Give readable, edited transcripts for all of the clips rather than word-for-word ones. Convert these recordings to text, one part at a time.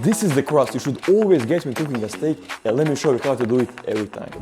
This is the crust you should always get when cooking a steak, and let me show you how to do it every time.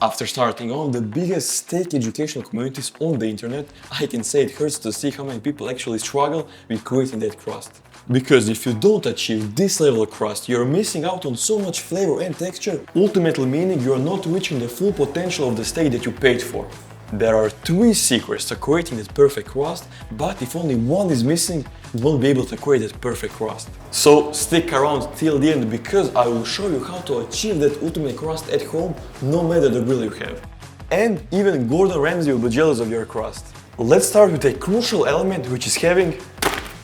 After starting on the biggest steak educational communities on the internet, I can say it hurts to see how many people actually struggle with creating that crust. Because if you don't achieve this level of crust, you're missing out on so much flavor and texture, ultimately meaning you're not reaching the full potential of the steak that you paid for. There are 3 secrets to creating that perfect crust, but if only one is missing, you won't be able to create that perfect crust. So stick around till the end because I will show you how to achieve that ultimate crust at home, no matter the grill you have. And even Gordon Ramsay will be jealous of your crust. Let's start with a crucial element, which is having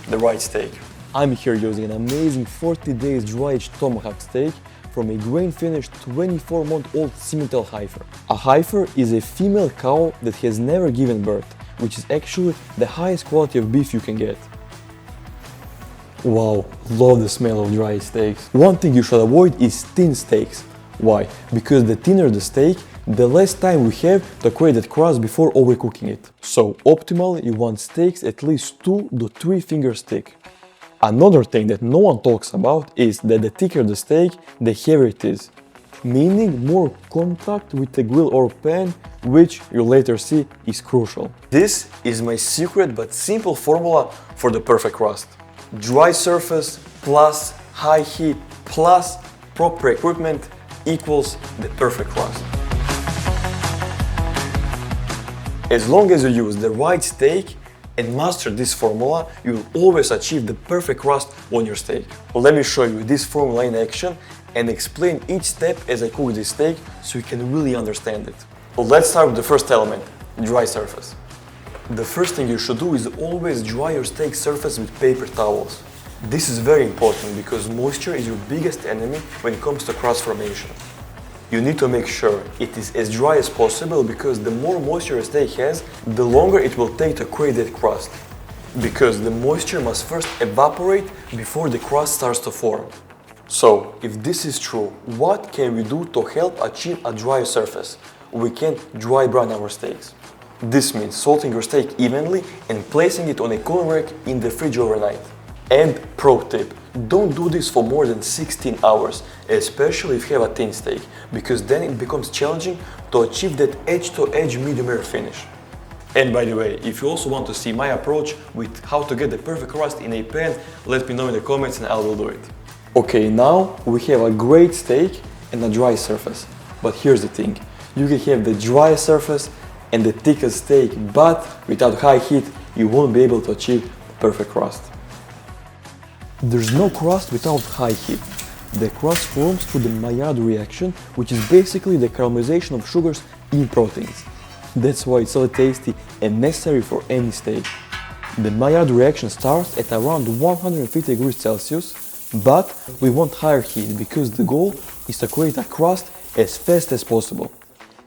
the right steak. I'm here using an amazing 40 days dry-aged tomahawk steak from a grain-finished 24-month-old Simmental heifer. A heifer is a female cow that has never given birth, which is actually the highest quality of beef you can get. Wow, love the smell of dry steaks. One thing you should avoid is thin steaks. Why? Because the thinner the steak, the less time we have to create that crust before overcooking it. So optimally, you want steaks at least 2 to 3 fingers thick. Another thing that no one talks about is that the thicker the steak, the heavier it is, meaning more contact with the grill or pan, which you'll later see is crucial. This is my secret but simple formula for the perfect crust. Dry surface plus high heat plus proper equipment equals the perfect crust. As long as you use the right steak and master this formula, you will always achieve the perfect crust on your steak. Let me show you this formula in action and explain each step as I cook this steak so you can really understand it. Let's start with the first element, dry surface. The first thing you should do is always dry your steak surface with paper towels. This is very important because moisture is your biggest enemy when it comes to crust formation. You need to make sure it is as dry as possible because the more moisture a steak has, the longer it will take to create that crust. Because the moisture must first evaporate before the crust starts to form. So, if this is true, what can we do to help achieve a dry surface? We can dry brine our steaks. This means salting your steak evenly and placing it on a cooling rack in the fridge overnight. And pro tip, don't do this for more than 16 hours, especially if you have a thin steak, because then it becomes challenging to achieve that edge-to-edge medium rare finish. And by the way, if you also want to see my approach with how to get the perfect crust in a pan, let me know in the comments and I will do it. Okay, now we have a great steak and a dry surface. But here's the thing, you can have the dry surface and the thickest steak, but without high heat, you won't be able to achieve perfect crust. There's no crust without high heat. The crust forms through the Maillard reaction, which is basically the caramelization of sugars in proteins. That's why it's so tasty and necessary for any steak. The Maillard reaction starts at around 150 degrees Celsius, but we want higher heat because the goal is to create a crust as fast as possible.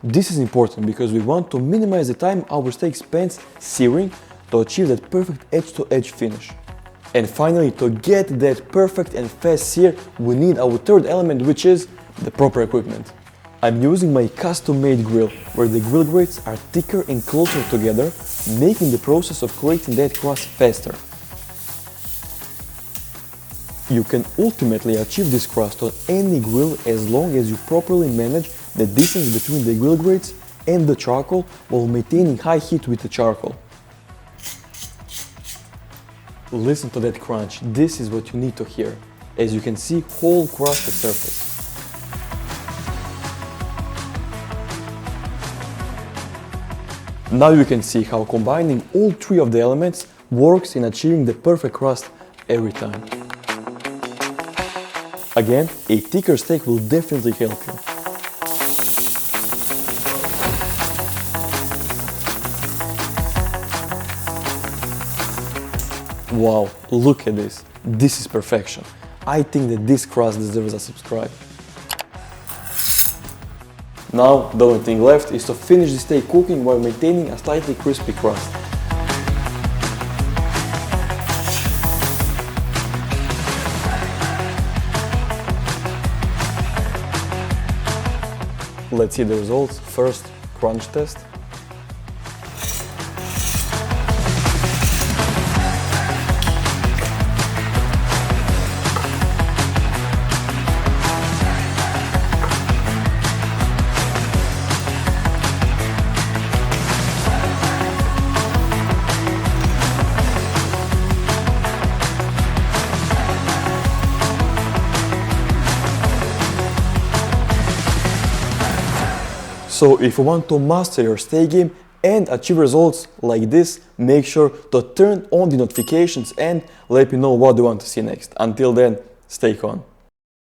This is important because we want to minimize the time our steak spends searing to achieve that perfect edge-to-edge finish. And finally, to get that perfect and fast sear, we need our third element, which is the proper equipment. I'm using my custom-made grill, where the grill grates are thicker and closer together, making the process of creating that crust faster. You can ultimately achieve this crust on any grill as long as you properly manage the distance between the grill grates and the charcoal while maintaining high heat with the charcoal. Listen to that crunch, this is what you need to hear. As you can see, whole crusted surface. Now you can see how combining all 3 of the elements works in achieving the perfect crust every time. Again, a thicker steak will definitely help you. Wow, look at this. This is perfection. I think that this crust deserves a subscribe. Now, the only thing left is to finish the steak cooking while maintaining a slightly crispy crust. Let's see the results. First, crunch test. So if you want to master your steak game and achieve results like this, make sure to turn on the notifications and let me know what you want to see next. Until then, stay on.